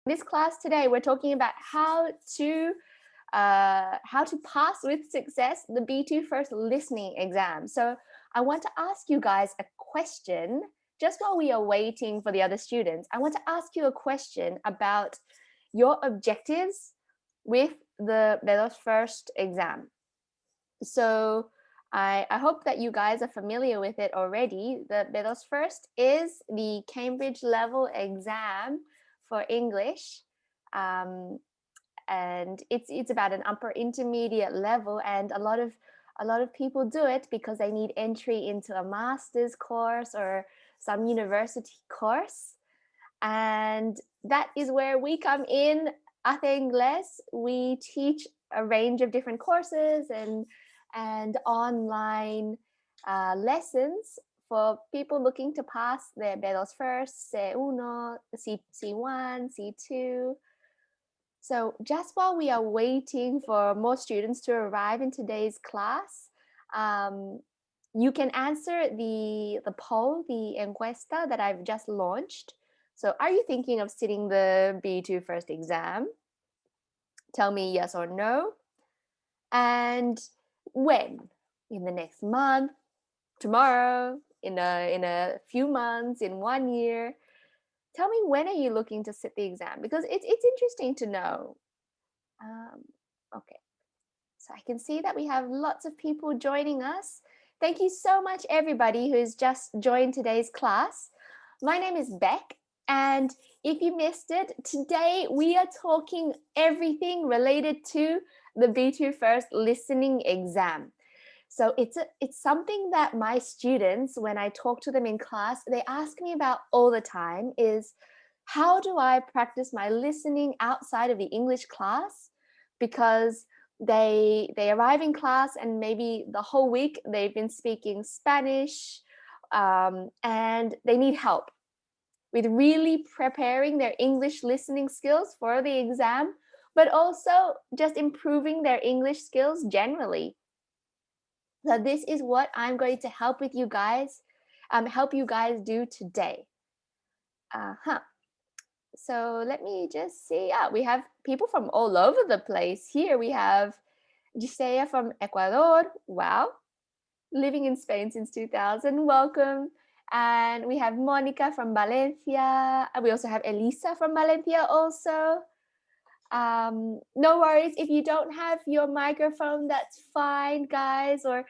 This class today, we're talking about how to pass with success the B2 First Listening exam. So I want to ask you guys a question just while we are waiting for the other students. I want to ask you a question about your objectives with the B2 First exam. So I hope that you guys are familiar with it already. The B2 First is the Cambridge level exam for English. And it's about an upper intermediate level, and a lot of people do it because they need entry into a master's course or some university course, and that is where we come in. At Inglés, we teach a range of different courses and online lessons for people looking to pass their B2 First, C1, C1, C2. So just while we are waiting for more students to arrive in today's class, you can answer the poll, the encuesta that I've just launched. So are you thinking of sitting the B2 First exam? Tell me yes or no. And when? In the next month, tomorrow, in a few months, in 1 year? Tell me, when are you looking to sit the exam? Because it's interesting to know. Okay, so I can see that we have lots of people joining us. Thank you so much, everybody who's just joined today's class. My name is Beck, and if you missed it, today we are talking everything related to the B2 First Listening exam. So it's something that my students, when I talk to them in class, they ask me about all the time is, how do I practice my listening outside of the English class? Because they arrive in class and maybe the whole week they've been speaking Spanish, and they need help with really preparing their English listening skills for the exam, but also just improving their English skills generally. So this is what I'm going to help with you guys, help you guys do today. So let me just see. We have people from all over the place here. We have Gisela from Ecuador. Wow. Living in Spain since 2000. Welcome. And we have Monica from Valencia. We also have Elisa from Valencia also. No worries if you don't have your microphone, that's fine, guys. Or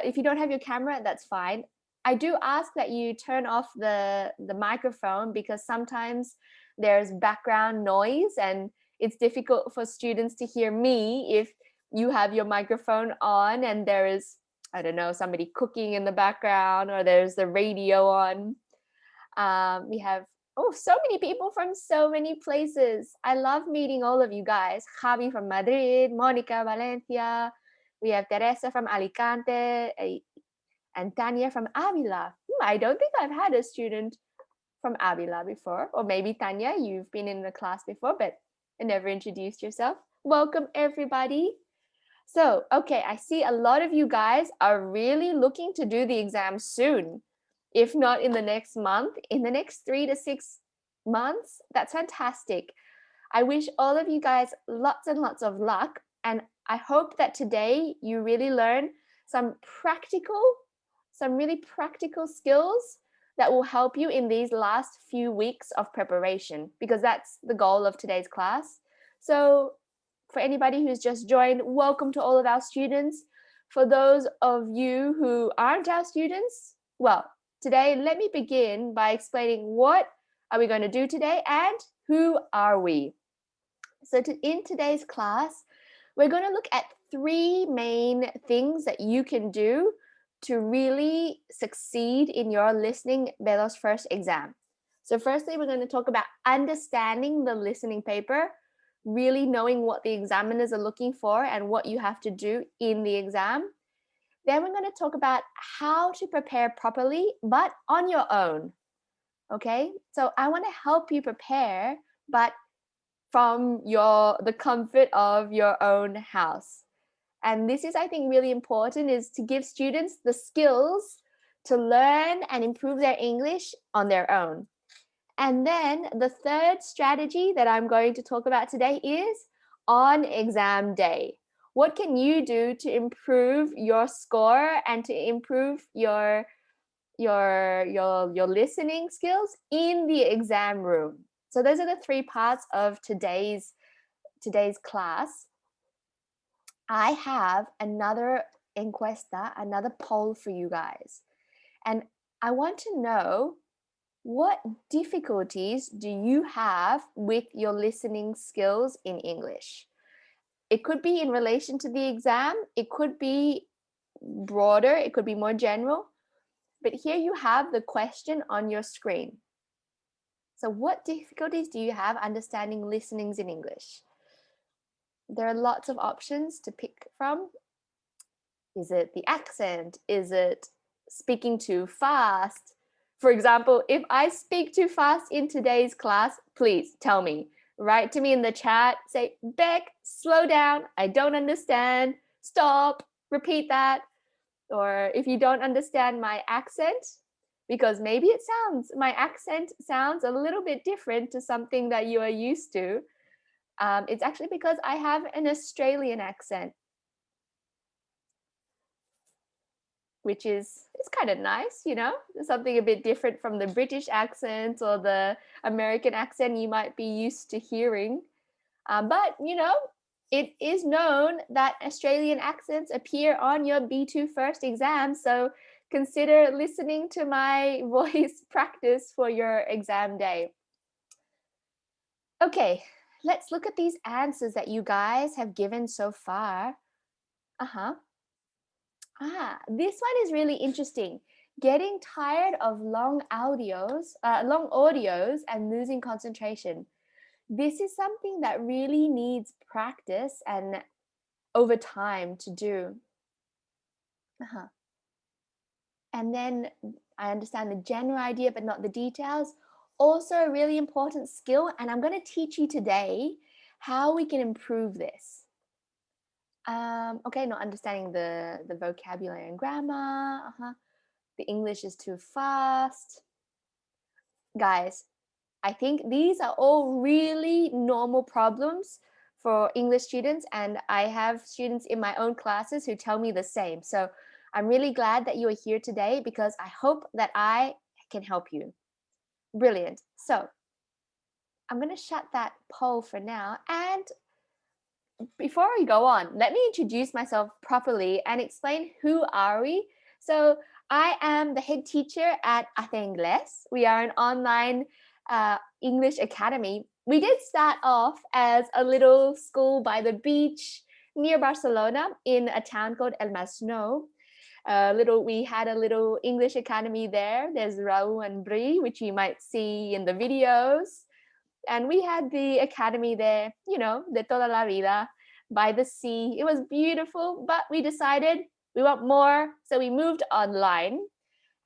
if you don't have your camera, that's fine. I do ask that you turn off the microphone because sometimes there's background noise and it's difficult for students to hear me if you have your microphone on and there is, I don't know, somebody cooking in the background or there's the radio on. We have so many people from so many places. I love meeting all of you guys. Javi from Madrid, Monica, Valencia. We have Teresa from Alicante and Tanya from Avila. I don't think I've had a student from Avila before. Or maybe Tanya, you've been in the class before, but you never introduced yourself. Welcome, everybody. So, okay, I see a lot of you guys are really looking to do the exam soon. If not in the next month, in the next 3 to 6 months. That's fantastic. I wish all of you guys lots and lots of luck. And I hope that today you really learn some really practical skills that will help you in these last few weeks of preparation, because that's the goal of today's class. So for anybody who's just joined, welcome to all of our students. For those of you who aren't our students, well, today, let me begin by explaining what are we going to do today and who are we. So in today's class, we're going to look at 3 main things that you can do to really succeed in your listening B2 First exam. So firstly, we're going to talk about understanding the listening paper, really knowing what the examiners are looking for and what you have to do in the exam. Then we're going to talk about how to prepare properly, but on your own. Okay, so I want to help you prepare, but from the comfort of your own house. And this is, I think, really important, is to give students the skills to learn and improve their English on their own. And then the third strategy that I'm going to talk about today is on exam day. What can you do to improve your score and to improve your listening skills in the exam room? So those are the three parts of today's class. I have another encuesta, another poll for you guys. And I want to know, what difficulties do you have with your listening skills in English? It could be in relation to the exam, it could be broader, it could be more general. But here you have the question on your screen. So what difficulties do you have understanding listenings in English? There are lots of options to pick from. Is it the accent? Is it speaking too fast? For example, if I speak too fast in today's class, please tell me. Write to me in the chat. Say, Beck, slow down. I don't understand. Stop. Repeat that. Or if you don't understand my accent, because maybe my accent sounds a little bit different to something that you are used to. It's actually because I have an Australian accent, which is kind of nice, you know, something a bit different from the British accent or the American accent you might be used to hearing. But, you know, it is known that Australian accents appear on your B2 First exam, so consider listening to my voice practice for your exam day. Okay, let's look at these answers that you guys have given so far. This one is really interesting. Getting tired of long audios and losing concentration. This is something that really needs practice and over time to do. And then I understand the general idea, but not the details. Also a really important skill, and I'm going to teach you today how we can improve this. Okay, not understanding the vocabulary and grammar. The English is too fast. Guys, I think these are all really normal problems for English students, and I have students in my own classes who tell me the same. So I'm really glad that you are here today because I hope that I can help you. Brilliant. So I'm going to shut that poll for now. And before we go on, let me introduce myself properly and explain who are we. So I am the head teacher at Inglés. We are an online English academy. We did start off as a little school by the beach near Barcelona in a town called El Masnou. We had a little English academy there. There's Raul and Brie, which you might see in the videos. And we had the academy there, you know, de toda la vida, by the sea. It was beautiful, but we decided we want more, so we moved online.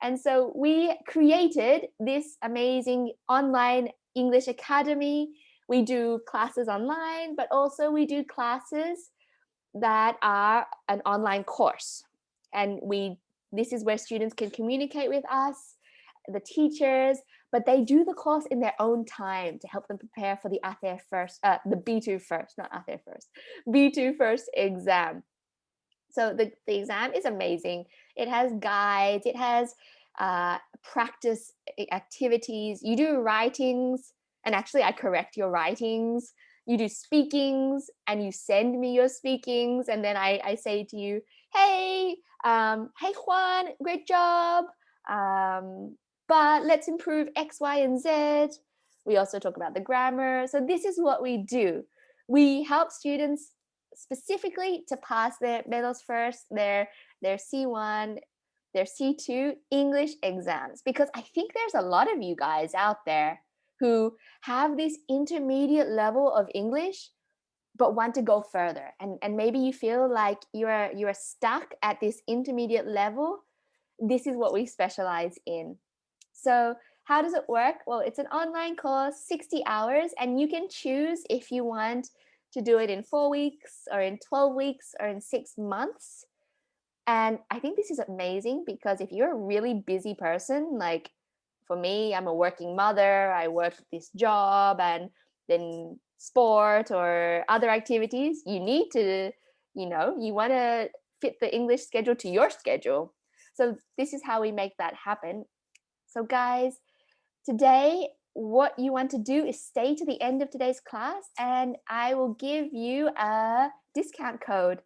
And so we created this amazing online English academy. We do classes online, but also we do classes that are an online course. And this is where students can communicate with us, the teachers, but they do the course in their own time to help them prepare for the B2 First, not ATE First, B2 First exam. So the exam is amazing. It has guides, it has practice activities. You do writings, and actually I correct your writings. You do speakings, and you send me your speakings, and then I say to you, hey Juan, great job. But let's improve X, Y, and Z. We also talk about the grammar. So this is what we do. We help students specifically to pass their B2 First, their C1, their C2 English exams, because I think there's a lot of you guys out there who have this intermediate level of English but want to go further, and maybe you feel like you're stuck at this intermediate level. This is what we specialize in. So how does it work? Well, it's an online course, 60 hours, and you can choose if you want to do it in 4 weeks or in 12 weeks or in 6 months. And I think this is amazing because if you're a really busy person, like For me, I'm a working mother. I work this job and then sport or other activities. You need to, you want to fit the English schedule to your schedule. So this is how we make that happen. So guys, today what you want to do is stay to the end of today's class and I will give you a discount code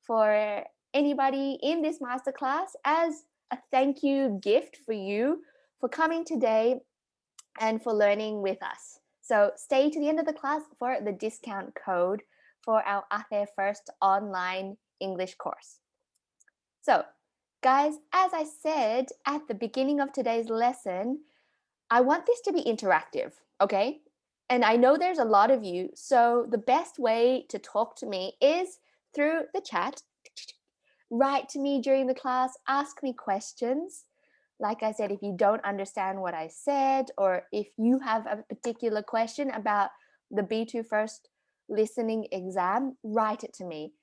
for anybody in this masterclass as a thank you gift for you for coming today and for learning with us. So stay to the end of the class for the discount code for our B2 First online English course. So guys, as I said at the beginning of today's lesson, I want this to be interactive, okay? And I know there's a lot of you, so the best way to talk to me is through the chat. Write to me during the class, ask me questions. Like I said, if you don't understand what I said, or if you have a particular question about the B2 First listening exam, write it to me.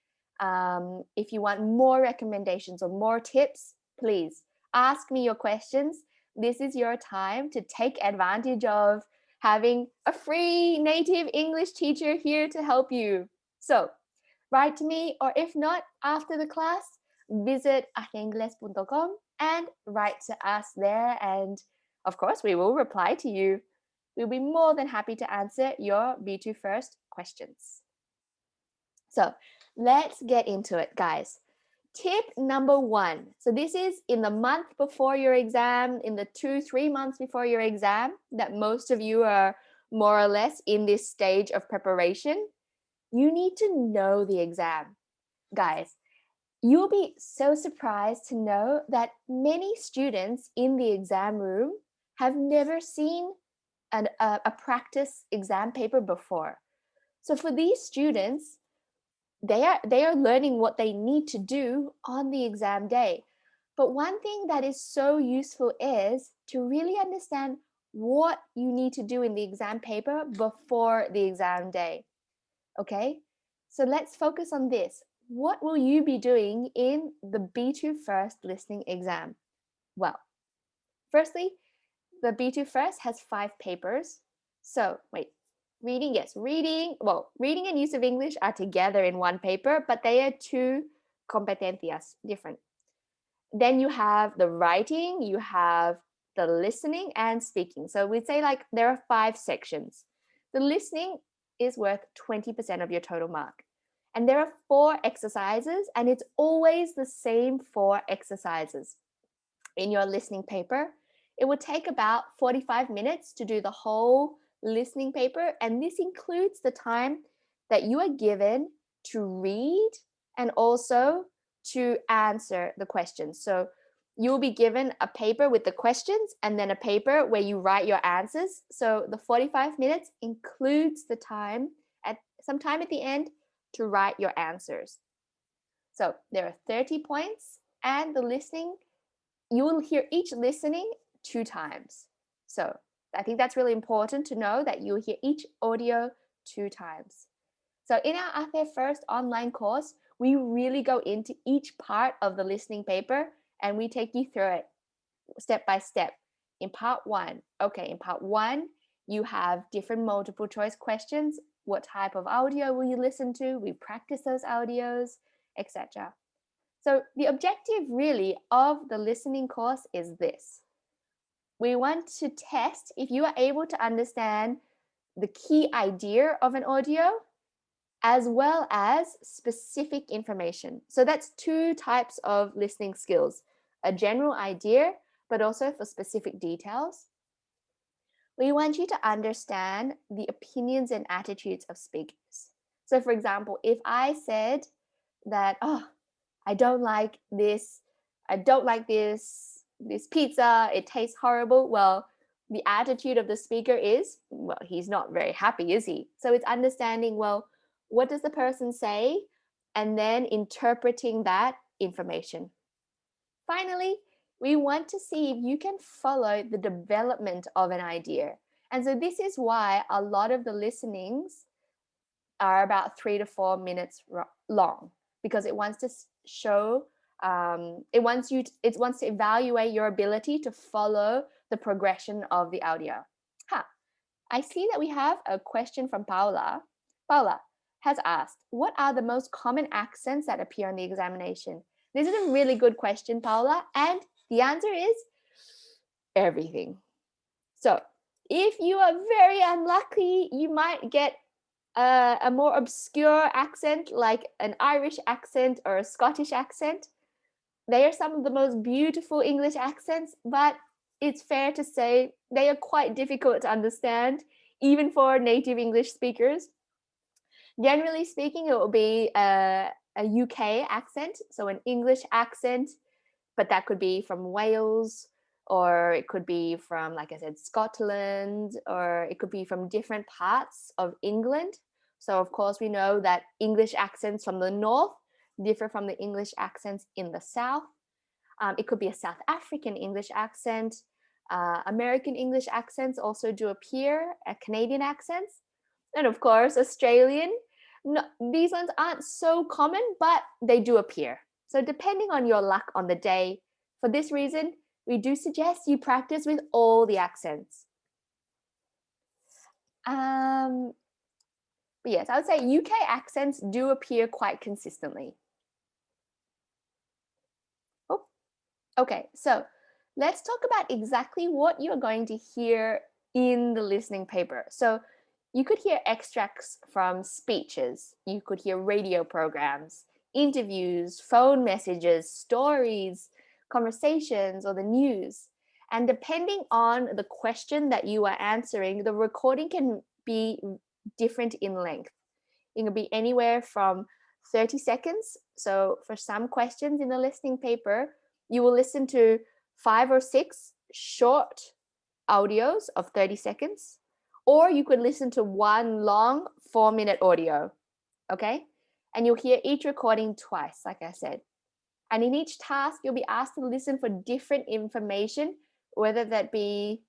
If you want more recommendations or more tips, please ask me your questions. This is your time to take advantage of having a free native English teacher here to help you. So write to me, or if not, after the class, visit ageingles.com and write to us there. And of course, we will reply to you. We'll be more than happy to answer your B2 First questions. So let's get into it, guys. Tip number 1. So this is in the month before your exam, in the 2-3 months before your exam, that most of you are more or less in this stage of preparation. You need to know the exam. Guys, you'll be so surprised to know that many students in the exam room have never seen a practice exam paper before. So for these students, they are learning what they need to do on the exam day. But one thing that is so useful is to really understand what you need to do in the exam paper before the exam day. Okay? So let's focus on this. What will you be doing in the B2 First listening exam? Well, firstly, the B2 First has 5 papers. So, reading and use of English are together in one paper, but they are 2 competencias, different. Then you have the writing, you have the listening and speaking. So we'd say there are 5 sections. The listening is worth 20% of your total mark. And there are 4 exercises, and it's always the same 4 exercises. In your listening paper, it will take about 45 minutes to do the whole listening paper, and this includes the time that you are given to read and also to answer the questions. So you'll be given a paper with the questions and then a paper where you write your answers. So the 45 minutes includes the time some time at the end to write your answers. So there are 30 points, and the listening, you will hear each listening 2 times. So I think that's really important to know that you'll hear each audio 2 times. So in our B2 First online course, we really go into each part of the listening paper and we take you through it step by step. In part 1, you have different multiple choice questions. What type of audio will you listen to? We practice those audios, etc. So the objective really of the listening course is this. We want to test if you are able to understand the key idea of an audio as well as specific information. So that's 2 types of listening skills, a general idea, but also for specific details. We want you to understand the opinions and attitudes of speakers. So for example, if I said that, I don't like this pizza, it tastes horrible. Well, the attitude of the speaker is, he's not very happy, is he? So it's understanding, what does the person say? And then interpreting that information. Finally, we want to see if you can follow the development of an idea. And so this is why a lot of the listenings are about 3 to 4 minutes long, because it wants to show, it wants to evaluate your ability to follow the progression of the audio. I see that we have a question from Paula. Paula has asked, what are the most common accents that appear on the examination? This is a really good question, Paula, and the answer is everything. So if you are very unlucky, you might get a more obscure accent like an Irish accent or a Scottish accent. They are some of the most beautiful English accents, but it's fair to say they are quite difficult to understand, even for native English speakers. Generally speaking, it will be a UK accent, so an English accent, but that could be from Wales, or it could be from, like I said, Scotland, or it could be from different parts of England. So of course we know that English accents from the north differ from the English accents in the south. It could be a South African English accent. American English accents also do appear, Canadian accents, and of course Australian. No, these ones aren't so common, but they do appear. So depending on your luck on the day, for this reason, we do suggest you practice with all the accents. But yes, I would say UK accents do appear quite consistently. Oh, okay, so let's talk about exactly what you're going to hear in the listening paper. So you could hear extracts from speeches, you could hear radio programs, interviews, phone messages, stories, conversations, or the news. And depending on the question that you are answering, the recording can be different in length. It can be anywhere from 30 seconds. So for some questions in the listening paper, you will listen to 5 or 6 short audios of 30 seconds, or you could listen to one long 4-minute audio, okay? And you'll hear each recording twice, like I said. And in each task, you'll be asked to listen for different information, whether that be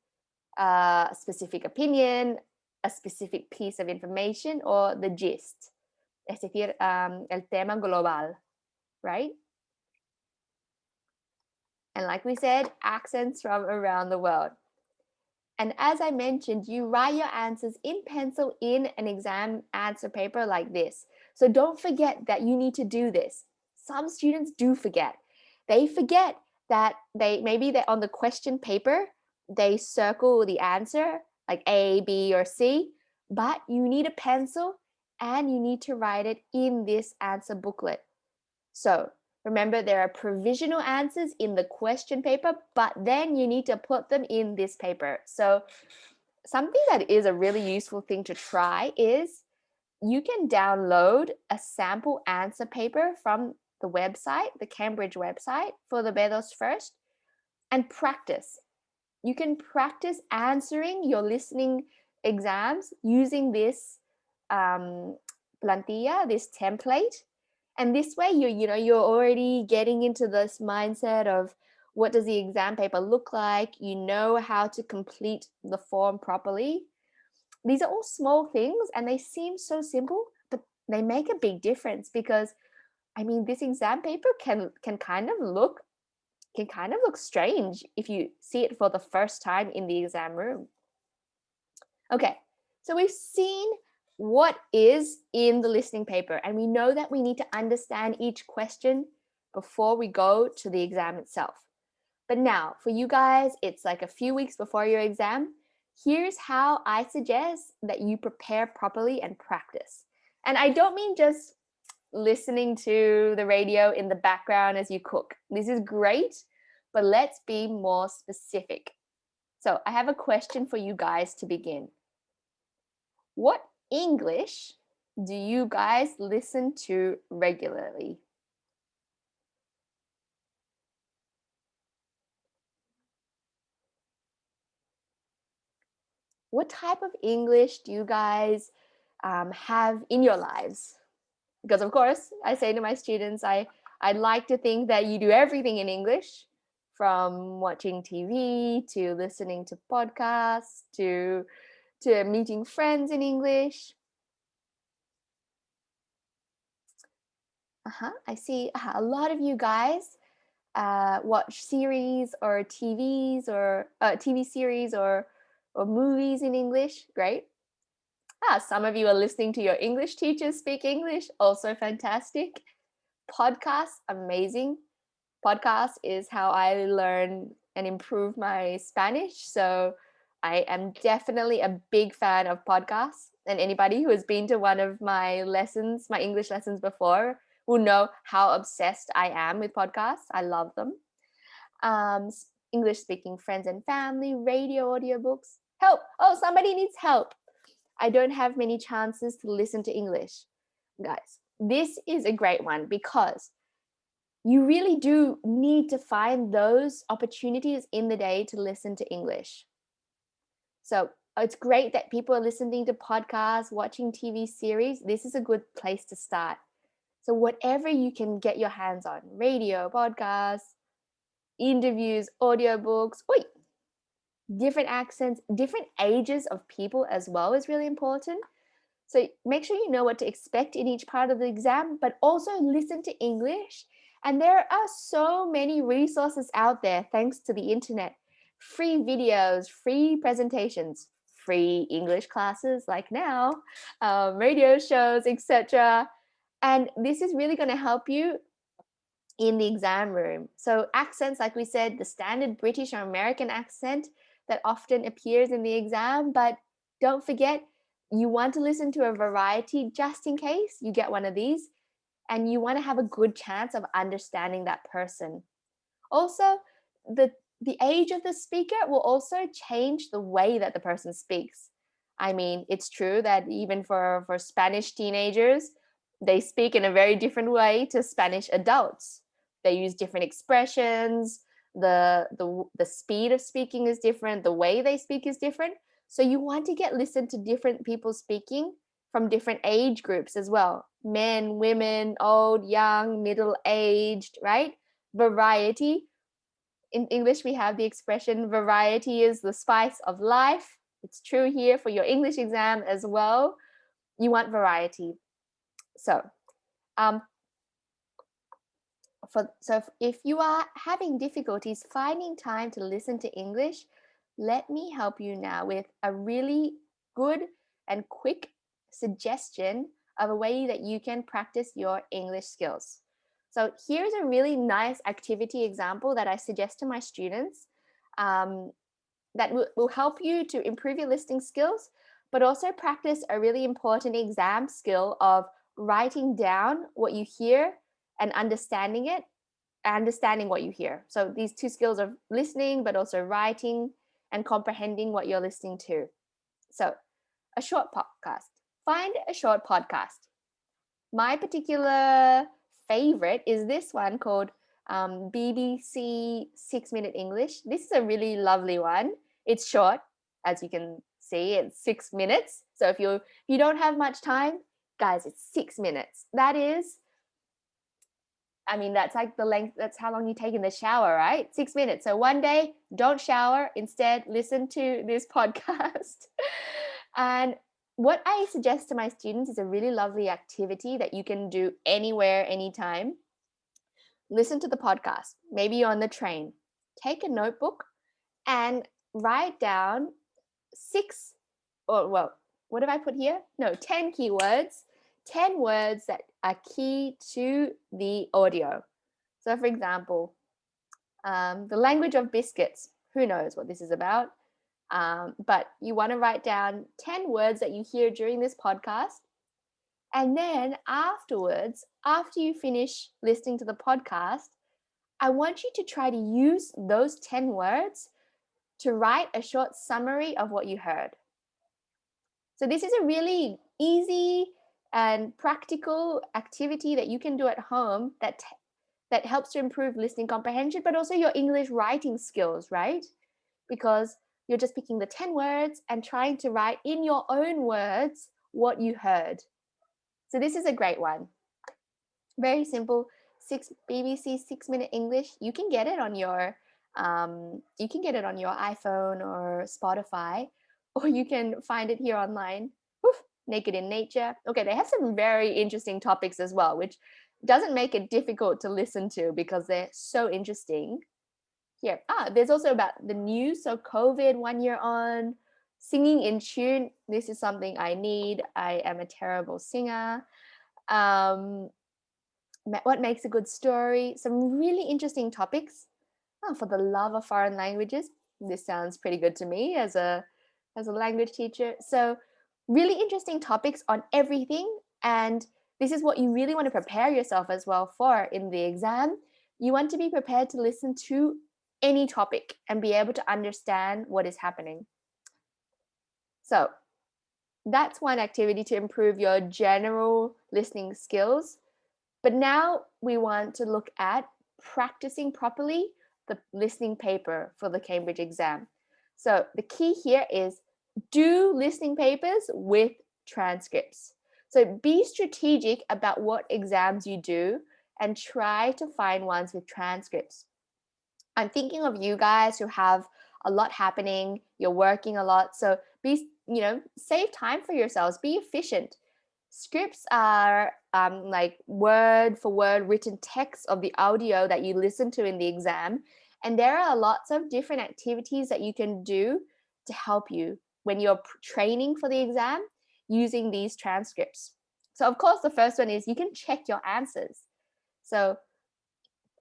a specific opinion, a specific piece of information, or the gist, es decir, el tema global, right? And like we said, accents from around the world. And as I mentioned, you write your answers in pencil in an exam answer paper like this. So don't forget that you need to do this. Some students do forget. They forget that maybe they're on the question paper, they circle the answer like A, B, or C, but you need a pencil and you need to write it in this answer booklet. So remember, there are provisional answers in the question paper, but then you need to put them in this paper. So something that is a really useful thing to try is you can download a sample answer paper from the website, the Cambridge website for the B2 First, and practice. You can practice answering your listening exams using this plantilla, this template. And this way you're already getting into this mindset of what does the exam paper look like? You know how to complete the form properly. These are all small things and they seem so simple, but they make a big difference because this exam paper can kind of look strange if you see it for the first time in the exam room. Okay, so we've seen what is in the listening paper, and we know that we need to understand each question before we go to the exam itself. But now, for you guys, it's like a few weeks before your exam. Here's how I suggest that you prepare properly and practice. And I don't mean just listening to the radio in the background as you cook. This is great, but let's be more specific. So I have a question for you guys to begin. What English do you guys listen to regularly? What type of English do you guys have in your lives? Because of course, I say to my students, I'd like to think that you do everything in English, from watching TV to listening to podcasts to meeting friends in English. I see a lot of you guys watch series or TV series or movies in English, great. Some of you are listening to your English teachers speak English, also fantastic. Podcasts, amazing. Podcast is how I learn and improve my Spanish. So I am definitely a big fan of podcasts. And anybody who has been to one of my lessons, my English lessons before, will know how obsessed I am with podcasts. I love them. English speaking friends and family, radio audiobooks. Help! Oh, somebody needs help. I don't have many chances to listen to English. Guys, this is a great one because you really do need to find those opportunities in the day to listen to English. So it's great that people are listening to podcasts, watching TV series. This is a good place to start. So whatever you can get your hands on, radio, podcasts, interviews, audiobooks, different accents, different ages of people as well is really important. So make sure you know what to expect in each part of the exam, but also listen to English. And there are so many resources out there thanks to the internet. Free videos, free presentations, free English classes like now, radio shows, etc. And this is really going to help you in the exam room. So accents, like we said, the standard British or American accent that often appears in the exam, but don't forget, you want to listen to a variety just in case you get one of these, and you want to have a good chance of understanding that person. Also, the age of the speaker will also change the way that the person speaks. I mean, it's true that even for Spanish teenagers, they speak in a very different way to Spanish adults. They use different expressions, the speed of speaking is different, the way they speak is different. So you want to listen to different people speaking from different age groups as well. Men, women, old, young, middle-aged, right? Variety. In English, we have the expression variety is the spice of life. It's true here for your English exam as well. You want variety. So, if you are having difficulties finding time to listen to English, let me help you now with a really good and quick suggestion of a way that you can practice your English skills. So here's a really nice activity example that I suggest to my students that will help you to improve your listening skills, but also practice a really important exam skill of writing down what you hear and understanding what you hear. So these two skills of listening, but also writing and comprehending what you're listening to. So a short podcast. Find a short podcast. My particular favorite is this one called BBC 6-Minute English. This is a really lovely one. It's short, as you can see, it's 6 minutes. So if you don't have much time, guys, it's 6 minutes. That's like the length, that's how long you take in the shower, right? 6 minutes. So one day, don't shower, instead listen to this podcast. And what I suggest to my students is a really lovely activity that you can do anywhere, anytime. Listen to the podcast, maybe you're on the train. Take a notebook and write down 10 keywords, 10 words that are key to the audio. So for example, the language of biscuits. Who knows what this is about? But you want to write down 10 words that you hear during this podcast. And then afterwards, after you finish listening to the podcast, I want you to try to use those 10 words to write a short summary of what you heard. So this is a really easy and practical activity that you can do at home that helps to improve listening comprehension, but also your English writing skills, right? Because you're just picking the 10 words and trying to write in your own words what you heard. So this is a great one. Very simple. BBC 6-Minute English. You can get it on your iPhone or Spotify, or you can find it here online. Naked in Nature. Okay, they have some very interesting topics as well, which doesn't make it difficult to listen to because they're so interesting. Here, there's also about the news. So COVID 1 year on, singing in tune. This is something I need. I am a terrible singer. What makes a good story? Some really interesting topics. For the love of foreign languages. This sounds pretty good to me as a language teacher. So really interesting topics on everything. And this is what you really want to prepare yourself as well for in the exam. You want to be prepared to listen to any topic and be able to understand what is happening. So that's one activity to improve your general listening skills. But now we want to look at practicing properly the listening paper for the Cambridge exam. So the key here is do listening papers with transcripts. So be strategic about what exams you do and try to find ones with transcripts. I'm thinking of you guys who have a lot happening, you're working a lot. So save time for yourselves, be efficient. Scripts are like word for word written text of the audio that you listen to in the exam. And there are lots of different activities that you can do to help you when you're training for the exam using these transcripts. So of course, the first one is you can check your answers. So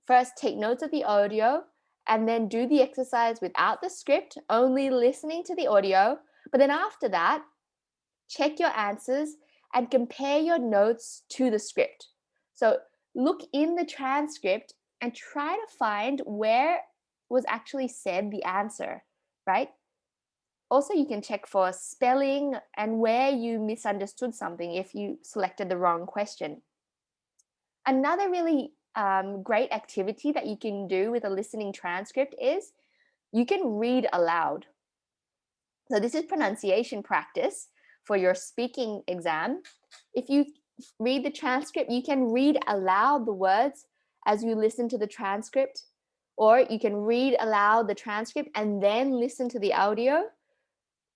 first take notes of the audio and then do the exercise without the script, only listening to the audio. But then after that, check your answers and compare your notes to the script. So look in the transcript and try to find where was actually said the answer, right? Also, you can check for spelling and where you misunderstood something if you selected the wrong question. Another really great activity that you can do with a listening transcript is you can read aloud. So this is pronunciation practice for your speaking exam. If you read the transcript, you can read aloud the words as you listen to the transcript, or you can read aloud the transcript and then listen to the audio.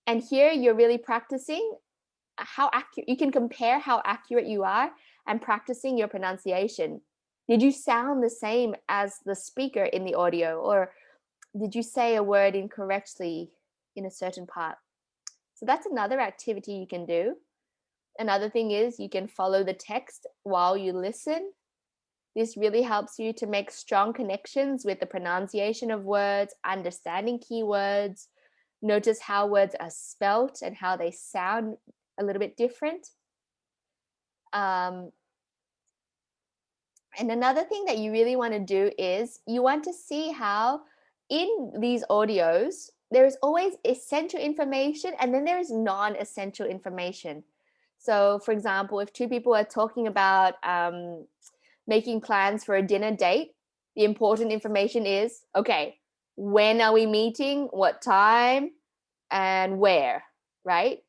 And here you're really practicing how accurate, you can compare how accurate you are and practicing your pronunciation. Did you sound the same as the speaker in the audio, or did you say a word incorrectly in a certain part? So that's another activity you can do. Another thing is you can follow the text while you listen. This really helps you to make strong connections with the pronunciation of words, understanding keywords, notice how words are spelt and how they sound a little bit different. And another thing that you really want to do is you want to see how in these audios, there is always essential information and then there is non-essential information. So for example, if two people are talking about making plans for a dinner date, the important information is, okay, when are we meeting, what time, and where, right?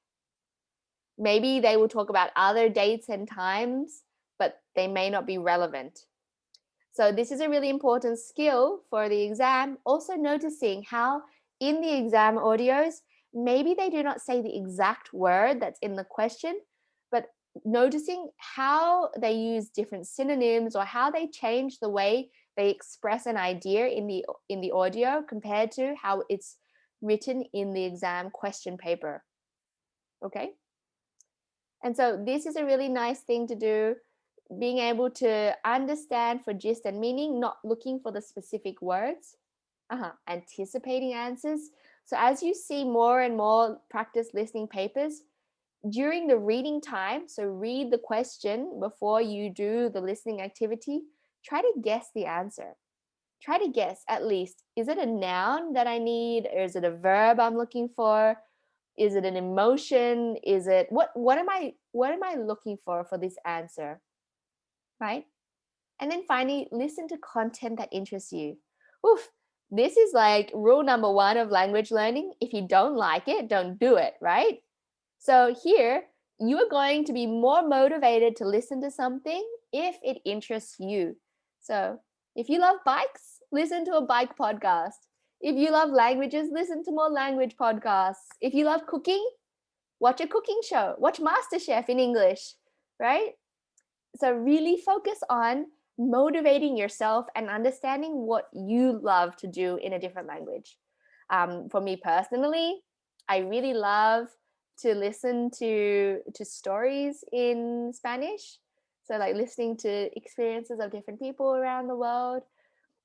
Maybe they will talk about other dates and times, but they may not be relevant. So this is a really important skill for the exam. Also noticing how in the exam audios, maybe they do not say the exact word that's in the question, but noticing how they use different synonyms or how they change the way they express an idea in the audio compared to how it's written in the exam question paper. Okay? And so this is a really nice thing to do, being able to understand for gist and meaning, not looking for the specific words, anticipating answers. So as you see more and more practice listening papers, during the reading time, so read the question before you do the listening activity, try to guess the answer. Try to guess at least, is it a noun that I need, or is it a verb I'm looking for? Is it an emotion? Is it what am I looking for this answer? Right? And then finally, listen to content that interests you. Oof, this is like rule number 1 of language learning. If you don't like it, don't do it, right? So here, you are going to be more motivated to listen to something if it interests you. So if you love bikes, listen to a bike podcast. If you love languages, listen to more language podcasts. If you love cooking, watch a cooking show. Watch MasterChef in English, right? So really focus on motivating yourself and understanding what you love to do in a different language. For me personally, I really love to listen to stories in Spanish. So like listening to experiences of different people around the world.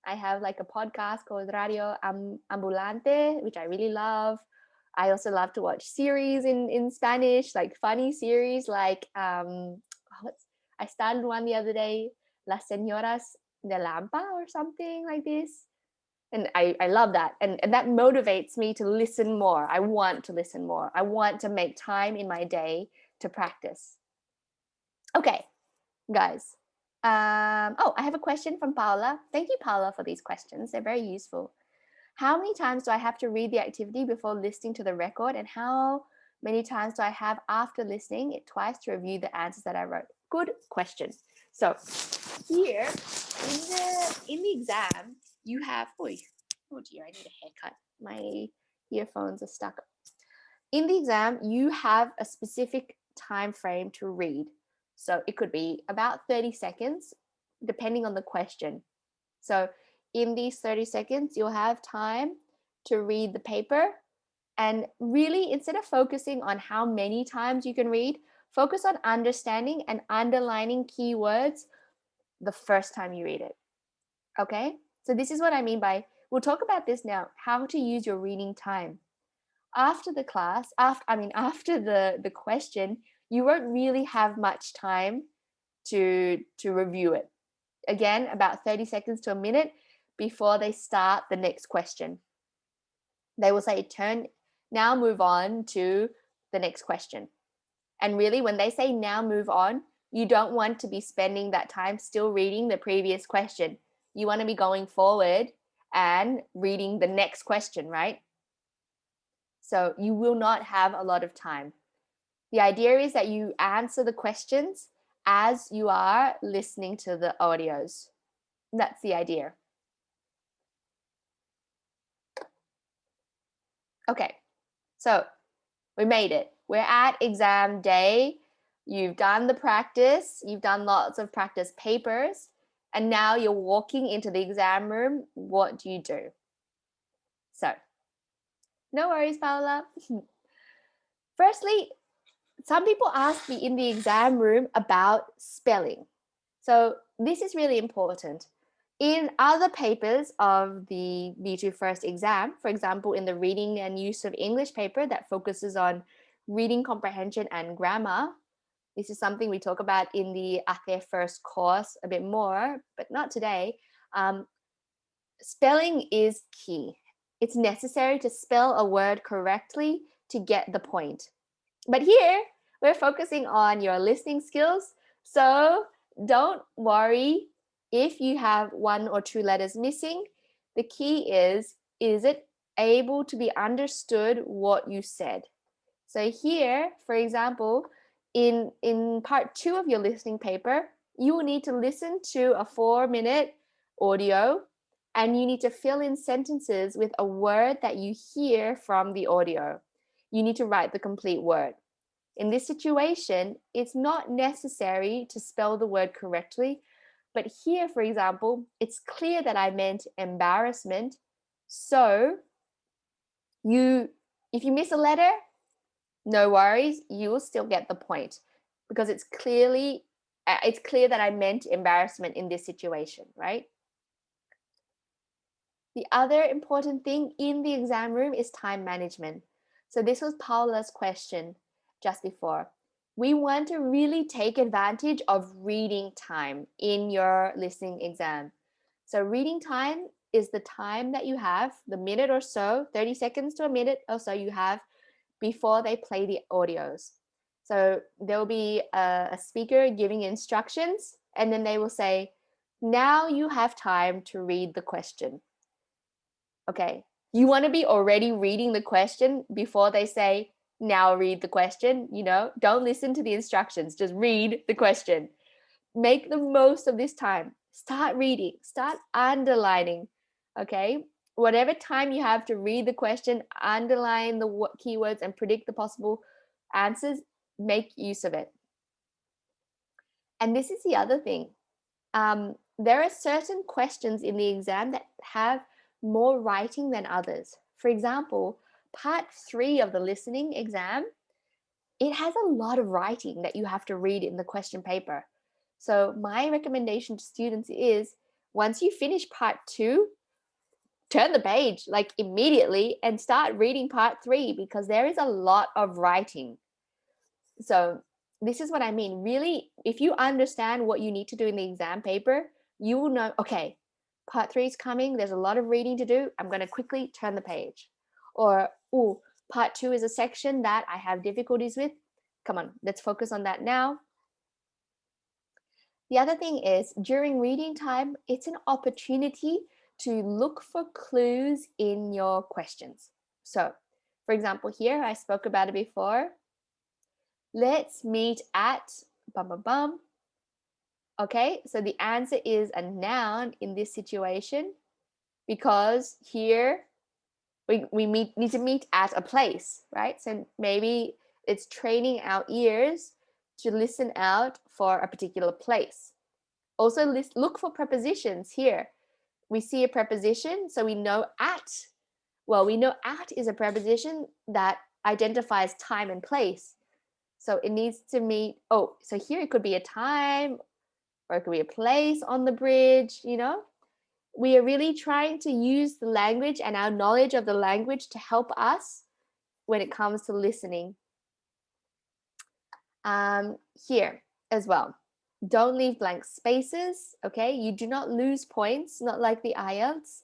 I have like a podcast called Radio Ambulante, which I really love. I also love to watch series in Spanish, like funny series like I started one the other day, Las Señoras de Lampa or something like this. And I love that. And that motivates me to listen more. I want to listen more. I want to make time in my day to practice. Okay, guys. I have a question from Paula. Thank you, Paula, for these questions. They're very useful. How many times do I have to read the activity before listening to the record? And how many times do I have after listening it twice to review the answers that I wrote? Good question. So here in the exam, you have, oh dear, I need a haircut. My earphones are stuck. In the exam, you have a specific time frame to read. So it could be about 30 seconds, depending on the question. So in these 30 seconds, you'll have time to read the paper. And really, instead of focusing on how many times you can read, focus on understanding and underlining keywords the first time you read it. Okay? So this is what I mean by, we'll talk about this now, how to use your reading time. After the class, after the question, you won't really have much time to review it. Again, about 30 seconds to a minute before they start the next question. They will say, now move on to the next question. And really, when they say now move on, you don't want to be spending that time still reading the previous question. You want to be going forward and reading the next question, right? So you will not have a lot of time. The idea is that you answer the questions as you are listening to the audios. That's the idea. Okay, so we made it. We're at exam day. You've done the practice. You've done lots of practice papers. And now you're walking into the exam room. What do you do? So, no worries, Paula. Firstly, some people ask me in the exam room about spelling. So this is really important. In other papers of the B2 First exam, for example, in the reading and use of English paper that focuses on reading comprehension and grammar, this is something we talk about in the ATE First course a bit more, but not today. Spelling is key. It's necessary to spell a word correctly to get the point. But here, we're focusing on your listening skills. So don't worry if you have one or two letters missing. The key is it able to be understood what you said? So here, for example, in part 2 of your listening paper, you will need to listen to a 4-minute audio and you need to fill in sentences with a word that you hear from the audio. You need to write the complete word. In this situation, it's not necessary to spell the word correctly, but here, for example, it's clear that I meant embarrassment. So if you miss a letter, no worries, you will still get the point because it's clear that I meant embarrassment in this situation, right? The other important thing in the exam room is time management. So this was Paula's question just before. We want to really take advantage of reading time in your listening exam. So reading time is the time that you have, the minute or so, 30 seconds to a minute or so you have before they play the audios. So there will be a speaker giving instructions and then they will say, now you have time to read the question. Okay, you want to be already reading the question before they say, now read the question, don't listen to the instructions, just read the question. Make the most of this time. Start reading, start underlining, okay? Whatever time you have to read the question, underline the keywords and predict the possible answers, make use of it. And this is the other thing. There are certain questions in the exam that have more writing than others. For example, part 3 of the listening exam, it has a lot of writing that you have to read in the question paper. So my recommendation to students is, once you finish part 2, turn the page like immediately and start reading part 3, because there is a lot of writing. So this is what I mean. Really, if you understand what you need to do in the exam paper, you will know, okay, part 3 is coming. There's a lot of reading to do. I'm going to quickly turn the page. Or, oh, part 2 is a section that I have difficulties with. Come on, let's focus on that now. The other thing is, during reading time, it's an opportunity to look for clues in your questions. So, for example, here, I spoke about it before. Let's meet at bum bum bum. Okay, so the answer is a noun in this situation, because here we need to meet at a place, right? So maybe it's training our ears to listen out for a particular place. Also, look for prepositions here. We see a preposition, so we know at. Well, we know at is a preposition that identifies time and place. So it needs to meet, oh, so here it could be a time, or it could be a place on the bridge, you know? We are really trying to use the language and our knowledge of the language to help us when it comes to listening. Here as well, don't leave blank spaces, okay? You do not lose points, not like the IELTS.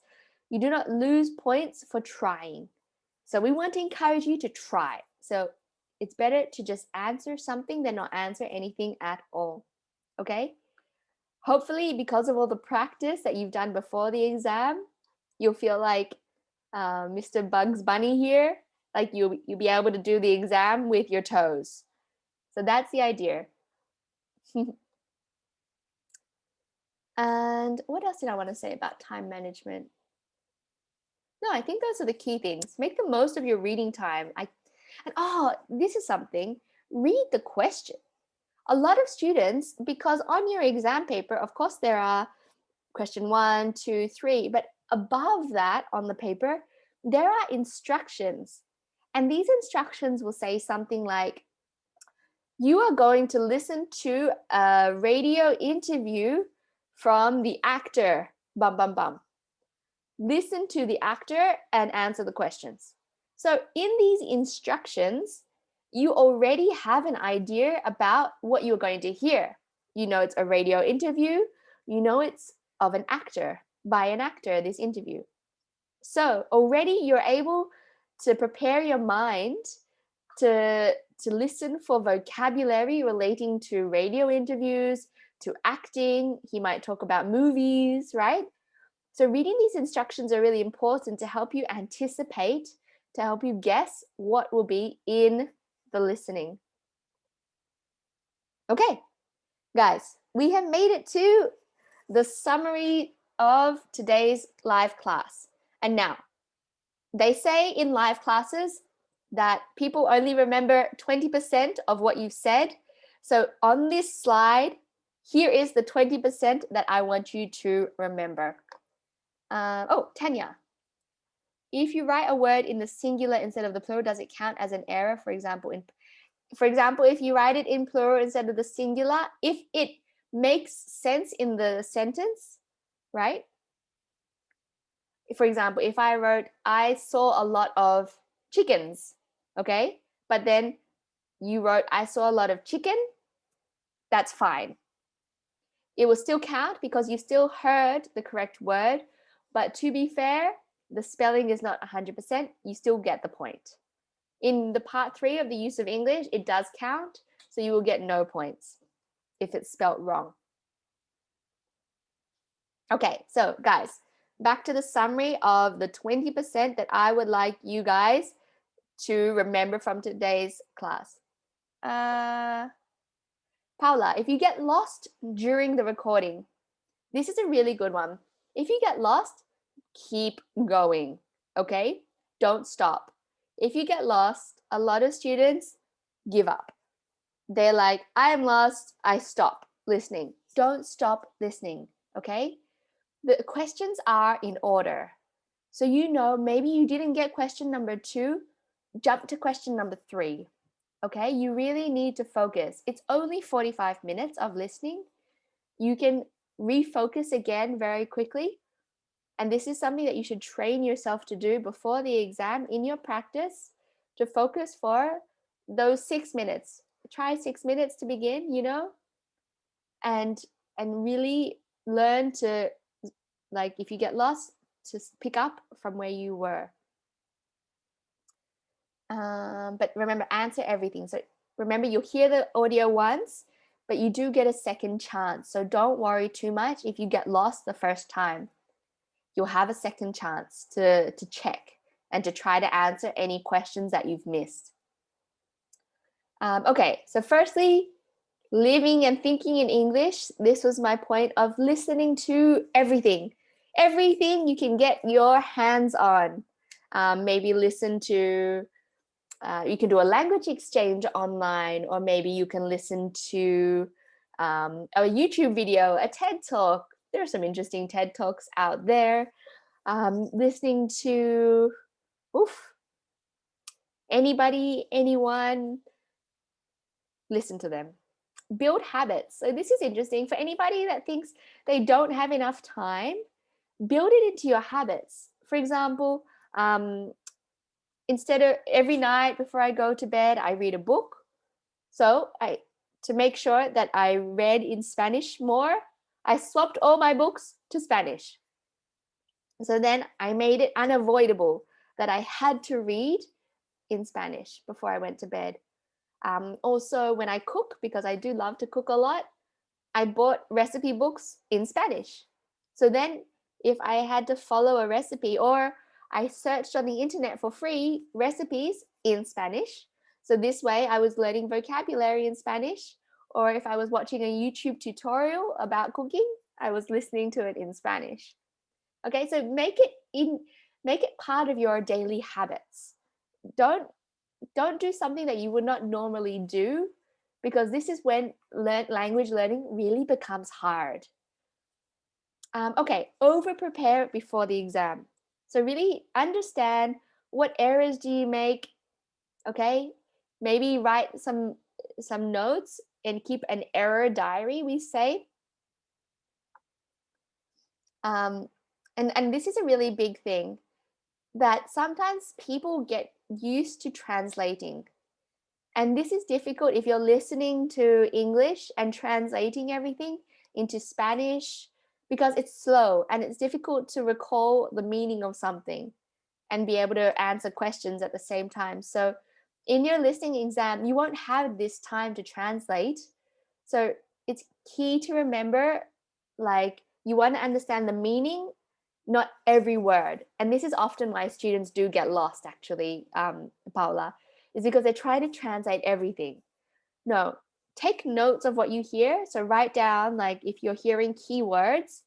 You do not lose points for trying. So we want to encourage you to try. So it's better to just answer something than not answer anything at all, okay? Hopefully, because of all the practice that you've done before the exam, you'll feel like Mr. Bugs Bunny here, like you'll be able to do the exam with your toes. So that's the idea. And what else did I want to say about time management? No, I think those are the key things. Make the most of your reading time. This is something. Read the question. A lot of students, because on your exam paper, of course, there are question 1, 2, 3, but above that on the paper, there are instructions. And these instructions will say something like, you are going to listen to a radio interview from the actor, bum, bum, bum. Listen to the actor and answer the questions. So in these instructions, you already have an idea about what you're going to hear. You know it's a radio interview. You know it's of an actor, by an actor, this interview. So already you're able to prepare your mind to listen for vocabulary relating to radio interviews, to acting. He might talk about movies, right? So reading these instructions are really important to help you anticipate, to help you guess what will be in the listening. Okay, guys, we have made it to the summary of today's live class. And now, they say in live classes that people only remember 20% of what you've said. So on this slide, here is the 20% that I want you to remember. Tanya, if you write a word in the singular instead of the plural, does it count as an error? For example, if you write it in plural instead of the singular, if it makes sense in the sentence, right? For example, if I wrote, I saw a lot of chickens, okay? But then you wrote, I saw a lot of chicken, that's fine. It will still count because you still heard the correct word. But to be fair, the spelling is not 100%. You still get the point. In the part 3 of the use of English, it does count. So you will get no points if it's spelt wrong. Okay, so guys, back to the summary of the 20% that I would like you guys to remember from today's class. Paula, if you get lost during the recording, this is a really good one. If you get lost, keep going, okay? Don't stop. If you get lost, a lot of students give up. They're like, I am lost, I stop. listening. Don't stop listening, okay? The questions are in order. So maybe you didn't get question number 2, jump to question number 3, okay? You really need to focus. It's only 45 minutes of listening. You can refocus again very quickly. And this is something that you should train yourself to do before the exam in your practice, to focus for those 6 minutes. Try 6 minutes to begin, and really learn to, like, if you get lost, to pick up from where you were. But remember, answer everything. So remember, you'll hear the audio once, but you do get a second chance. So don't worry too much if you get lost the first time. You'll have a second chance to check and to try to answer any questions that you've missed. Okay, so firstly, living and thinking in English. This was my point of listening to everything. Everything you can get your hands on. Maybe listen to, you can do a language exchange online, or maybe you can listen to a YouTube video, a TED Talk. There are some interesting TED Talks out there. Listening to anybody, anyone, listen to them. Build habits. So this is interesting for anybody that thinks they don't have enough time. Build it into your habits. For example, instead of every night before I go to bed, I read a book. So to make sure that I read in Spanish more, I swapped all my books to Spanish. So then I made it unavoidable that I had to read in Spanish before I went to bed. Also, when I cook, because I do love to cook a lot, I bought recipe books in Spanish. So then if I had to follow a recipe, or I searched on the internet for free recipes in Spanish. So this way I was learning vocabulary in Spanish, or if I was watching a YouTube tutorial about cooking, I was listening to it in Spanish. Okay, so make it part of your daily habits. Don't do something that you would not normally do, because this is when language learning really becomes hard. Okay, over prepare before the exam. So really understand what errors do you make. Okay, maybe write some notes and keep an error diary, we say. And this is a really big thing, that sometimes people get used to translating. And this is difficult if you're listening to English and translating everything into Spanish, because it's slow and it's difficult to recall the meaning of something and be able to answer questions at the same time. So in your listening exam, you won't have this time to translate. So it's key to remember, like, you want to understand the meaning, not every word. And this is often why students do get lost, actually, Paula, is because they try to translate everything. No, take notes of what you hear. So write down, like, if you're hearing keywords,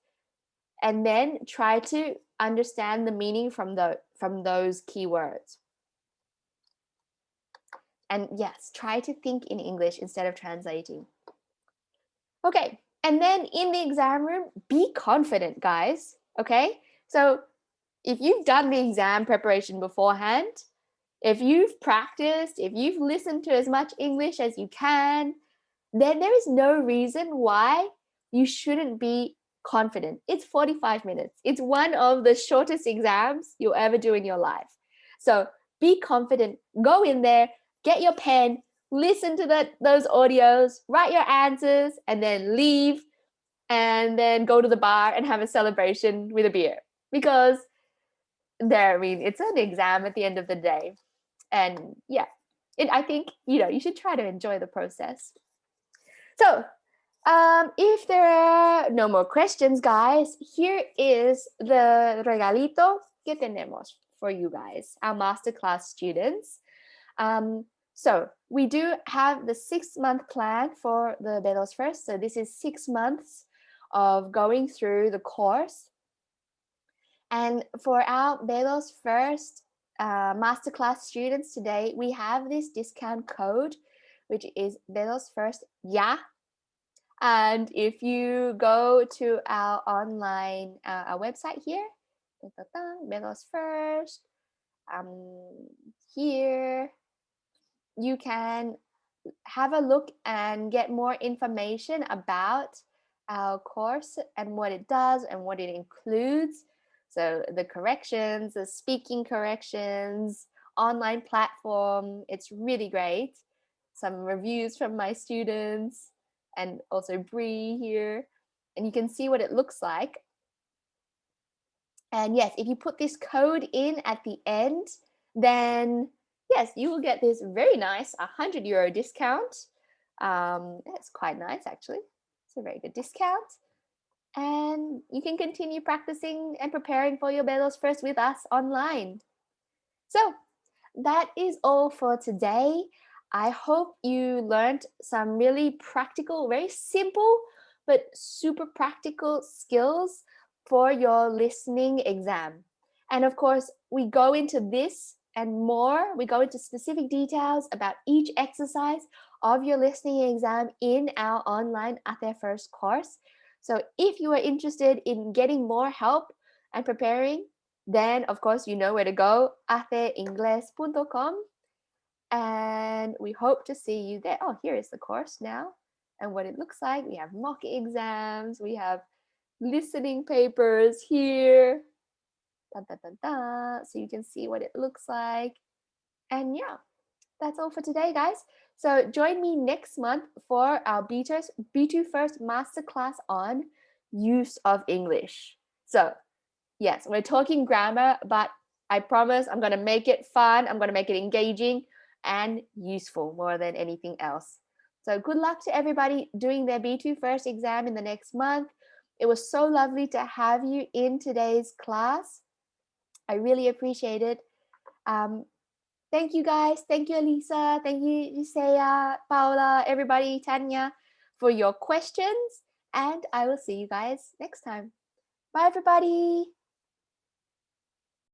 and then try to understand the meaning from those keywords. And yes, try to think in English instead of translating. Okay, and then in the exam room, be confident, guys. Okay, so if you've done the exam preparation beforehand, if you've practiced, if you've listened to as much English as you can, then there is no reason why you shouldn't be confident. It's 45 minutes. It's one of the shortest exams you'll ever do in your life. So be confident, go in there, get your pen, listen to those audios, write your answers, and then leave, and then go to the bar and have a celebration with a beer. Because it's an exam at the end of the day. And yeah, I think, you should try to enjoy the process. So if there are no more questions, guys, here is the regalito que tenemos for you guys, our masterclass students. So we do have the 6-month plan for the B2 First. So this is 6 months of going through the course. And for our B2 First masterclass students today, we have this discount code, which is B2 First Ya. And if you go to our online our website here, B2 First, here you can have a look and get more information about our course and what it does and what it includes. So the corrections, the speaking corrections, online platform, it's really great. Some reviews from my students and also Bree here. And you can see what it looks like. And yes, if you put this code in at the end, then yes, you will get this very nice €100 discount. That's quite nice, actually. It's a very good discount. And you can continue practicing and preparing for your B2 First with us online. So that is all for today. I hope you learned some really practical, very simple, but super practical skills for your listening exam. And of course, we go into this and more. We go into specific details about each exercise of your listening exam in our online Ate First course. So if you are interested in getting more help and preparing, then of course you know where to go, ateingles.com, and we hope to see you there. Oh, here is the course now and what it looks like. We have mock exams, we have listening papers here. Dun, dun, dun, dun. So you can see what it looks like. And yeah, that's all for today, guys. So join me next month for our B2 First Masterclass on use of English. So yes, we're talking grammar, but I promise I'm going to make it fun. I'm going to make it engaging and useful more than anything else. So good luck to everybody doing their B2 First exam in the next month. It was so lovely to have you in today's class. I really appreciate it. Thank you guys. Thank you, Elisa. Thank you, Isaiah, Paula, everybody, Tanya, for your questions. And I will see you guys next time. Bye, everybody.